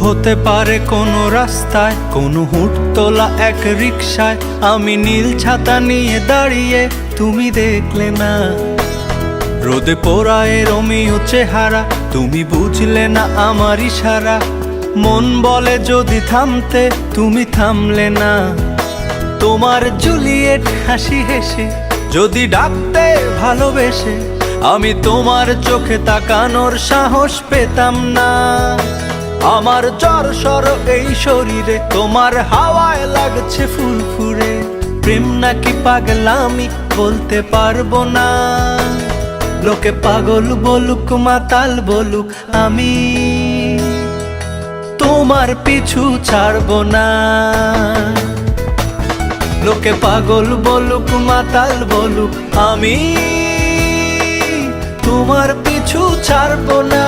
হতে পারে কোনো রাস্তায়, কোনো হুটতোলা এক রিকশায় আমি নীল ছাতা নিয়ে দাঁড়িয়ে, তুমি দেখলে না। রোদে পোড়ায় রোমিও চেহারা, তুমি বুঝলে না আমার ইশারা। মন বলে যদি থামতে, তুমি থামলে না। তোমার জুলিয়েট হাসি হেসে যদি ডাকতে ভালোবেসে, আমি তোমার চোখে তাকানোর সাহস পেতাম না। আমার জ্বর সর এই শরীরে, তোমার হাওয়ায় লাগছে ফুরফুরে। প্রেম নাকি পাগলামি বলতে পারবো না। লোকে পাগল বলুক মাতাল বলুক, আমি তোমার পিছু ছাড়বো না। লোকে পাগল বলুক মাতাল বলুক, আমি তোমার পিছু ছাড়বো না।